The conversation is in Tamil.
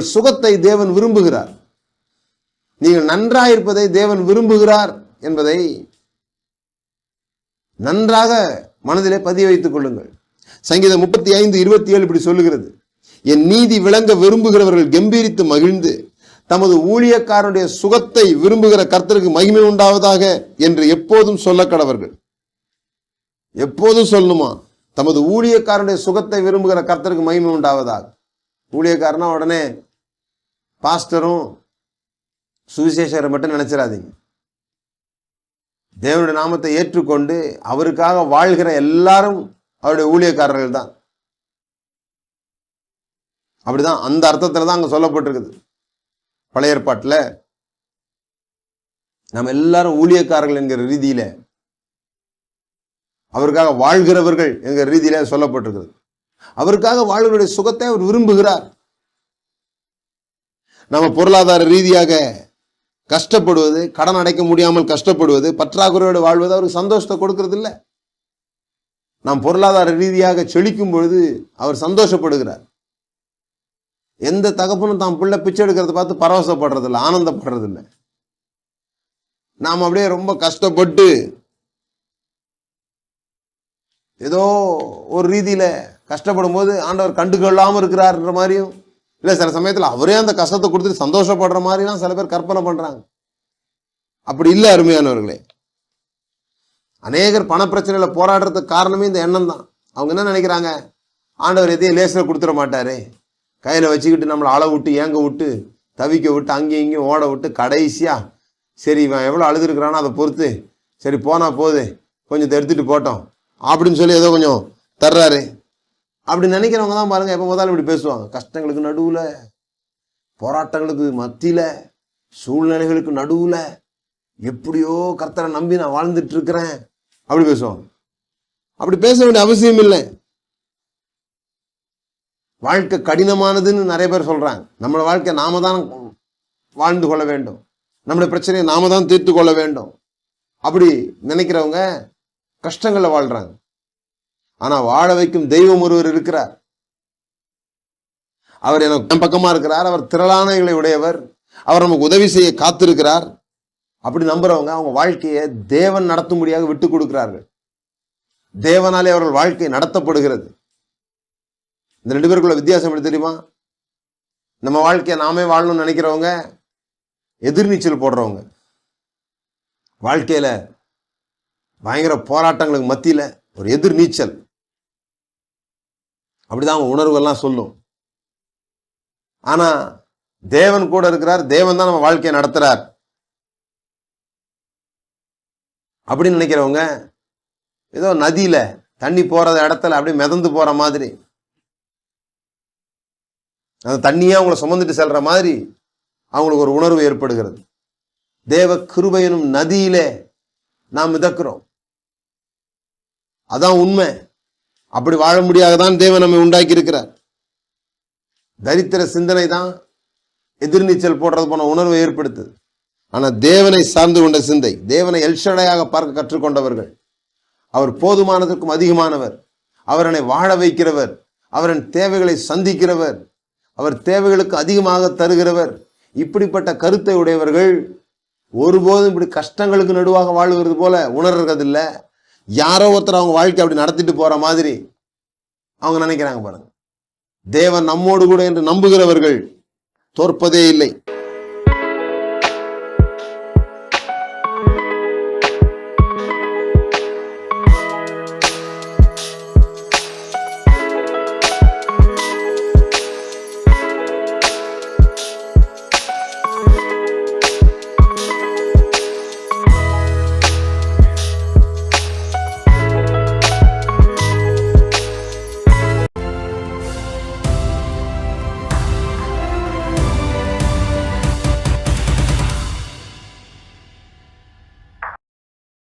உங்கள் சுகத்தை தேவன் விரும்புகிறார். நீங்கள் நன்றாயிருப்பதை தேவன் விரும்புகிறார் என்பதை நன்றாக மனதிலே பதிய வைத்துக் கொள்ளுங்கள். சங்கீதம் 35:27 இப்படி சொல்லுகிறது, என் நீதி விளங்க விரும்புகிறவர்கள் கம்பீரித்து மகிழ்ந்து தமது ஊழியக்காரனுடைய சுகத்தை விரும்புகிற கர்த்தருக்கு மகிமை உண்டாவதாக என்று எப்போதும் சொல்ல கடவர்கள். எப்போதும் சொல்லணுமா? தமது ஊழியக்காரனுடைய சுகத்தை விரும்புகிற கர்த்தருக்கு மகிமை உண்டாவதாக. ஊழியக்காரனா உடனே பாஸ்டரும் சுவிசேஷரை மட்டும் நினைச்சிடாதீங்க. தேவனுடைய நாமத்தை ஏற்றுக்கொண்டு அவருக்காக வாழ்கிற எல்லாரும் அவருடைய ஊழியக்காரர்கள் தான். அப்படிதான், அந்த அர்த்தத்துல தான் அங்க சொல்லப்பட்டிருக்குது. பழைய ஏற்பாட்டில் நம்ம எல்லாரும் ஊழியக்காரர்கள் என்கிற ரீதியில, அவருக்காக வாழ்கிறவர்கள் என்கிற ரீதியில சொல்லப்பட்டிருக்கிறது. அவருக்காக வாழ்வருடைய சுகத்தை அவர் விரும்புகிறார். நம்ம பொருளாதார ரீதியாக கஷ்டப்படுவது, கடன் அடைக்க முடியாமல் கஷ்டப்படுவது, பற்றாக்குறையோடு வாழ்வது அவருக்கு சந்தோஷத்தை கொடுக்கறது இல்லை. நாம் பொருளாதார ரீதியாக செழிக்கும் பொழுது அவர் சந்தோஷப்படுகிறார். எந்த தகப்பனும் தான் பிள்ளை பிச்சை எடுக்கிறத பார்த்து பரவசப்படுறது இல்லை, ஆனந்தப்படுறது இல்லை. நாம் அப்படியே ரொம்ப கஷ்டப்பட்டு ஏதோ ஒரு ரீதியில கஷ்டப்படும் போது ஆண்டவர் கண்டுகொள்ளாமல் இருக்கிறார்ன்ற மாதிரியும் இல்லை, சில சமயத்தில் அவரே அந்த கஷ்டத்தை கொடுத்துட்டு சந்தோஷப்படுற மாதிரிலாம் சில பேர் கற்பனை பண்றாங்க. அப்படி இல்லை அருமையானவர்களே. அநேகர் பண பிரச்சனையில போராடுறதுக்கு காரணமே இந்த எண்ணம் தான். அவங்க என்ன நினைக்கிறாங்க, ஆண்டவர் எதையும் லேசில் கொடுத்துட மாட்டாரு, கையில் வச்சுக்கிட்டு நம்மளை அளவு விட்டு ஏங்க விட்டு தவிக்க விட்டு அங்கேயும் இங்கேயும் ஓட விட்டு கடைசியா சரி இவன் எவ்வளோ அழுதுருக்கிறானோ அதை பொறுத்து சரி போனா போகுது கொஞ்சம் எடுத்துட்டு போட்டோம் அப்படின்னு சொல்லி ஏதோ கொஞ்சம் தர்றாரு அப்படி நினைக்கிறவங்க தான் பாருங்க எப்போ முதல்ல இப்படி பேசுவாங்க. கஷ்டங்களுக்கு நடுவில், போராட்டங்களுக்கு மத்தியில, சூழ்நிலைகளுக்கு நடுவில் எப்படியோ கர்த்தரை நம்பி நான் வாழ்ந்துட்டு இருக்கிறேன் அப்படி பேசுவாங்க. அப்படி பேச வேண்டிய அவசியம் இல்லை. வாழ்க்கை கடினமானதுன்னு நிறைய பேர் சொல்றாங்க. நம்மளோட வாழ்க்கை நாம தான் வாழ்ந்து கொள்ள வேண்டும், நம்மளுடைய பிரச்சனையை நாம தான் தீர்த்து கொள்ள வேண்டும் அப்படி நினைக்கிறவங்க கஷ்டங்கள்ல வாழ்றாங்க. ஆனா வாழ வைக்கும் தெய்வம் ஒருவர் இருக்கிறார். அவர் எனக்கு பக்கமா இருக்கிறார், அவர் திரளானவைகளை உடையவர், அவர் நமக்கு உதவி செய்ய காத்திருக்கிறார். அப்படி நம்புறவங்க அவங்க வாழ்க்கையை தேவன் நடத்தும்படியாக விட்டு கொடுக்கிறார்கள். தேவனாலே அவர்கள் வாழ்க்கை நடத்தப்படுகிறது. இந்த ரெண்டு பேருக்குள்ள வித்தியாசம் எப்படி தெரியுமா? நம்ம வாழ்க்கையை நாமே வாழணும்னு நினைக்கிறவங்க எதிர்நீச்சல் போடுறவங்க, வாழ்க்கையில பயங்கர போராட்டங்களுக்கு மத்தியில ஒரு எதிர்நீச்சல், அப்படிதான் அவங்க உணர்வுகள்லாம் சொல்லும். ஆனா தேவன் கூட இருக்கிறார், தேவன் தான் நம்ம வாழ்க்கையை நடத்துறார் அப்படின்னு நினைக்கிறவங்க ஏதோ நதியில தண்ணி போற இடத்துல அப்படியே மிதந்து போற மாதிரி, அந்த தண்ணியே அவங்களை சுமந்துட்டு செல்ற மாதிரி அவங்களுக்கு ஒரு உணர்வு ஏற்படுகிறது. தேவ கிருபையினும் நதியிலே நாம் மிதக்கிறோம், அதான் உண்மை. அப்படி வாழ முடியாததான் தேவன் நம்மை உண்டாக்கி இருக்கிறார். தரித்திர சிந்தனை தான் எதிர்நீச்சல் போடுறது போன உணர்வை ஏற்படுத்துது. ஆனா தேவனை சார்ந்து கொண்ட சிந்தை, தேவனை எல்ஷடையாக பார்க்க கற்றுக்கொண்டவர்கள், அவர் போதுமானதற்கும் அதிகமானவர், அவரனை வாழ வைக்கிறவர், அவரின் தேவைகளை சந்திக்கிறவர், அவர் தேவைகளுக்கு அதிகமாக தருகிறவர், இப்படிப்பட்ட கருத்தை உடையவர்கள் ஒருபோதும் இப்படி கஷ்டங்களுக்கு நடுவாக வாழ்கிறது போல உணர்றதில்லை. யாரோ ஒருத்தர் அவங்க வாழ்க்கை அப்படி நடத்திட்டு போற மாதிரி அவங்க நினைக்கிறாங்க பாருங்க. தேவன் நம்மோடு கூட என்று நம்புகிறவர்கள் தோற்பதே இல்லை.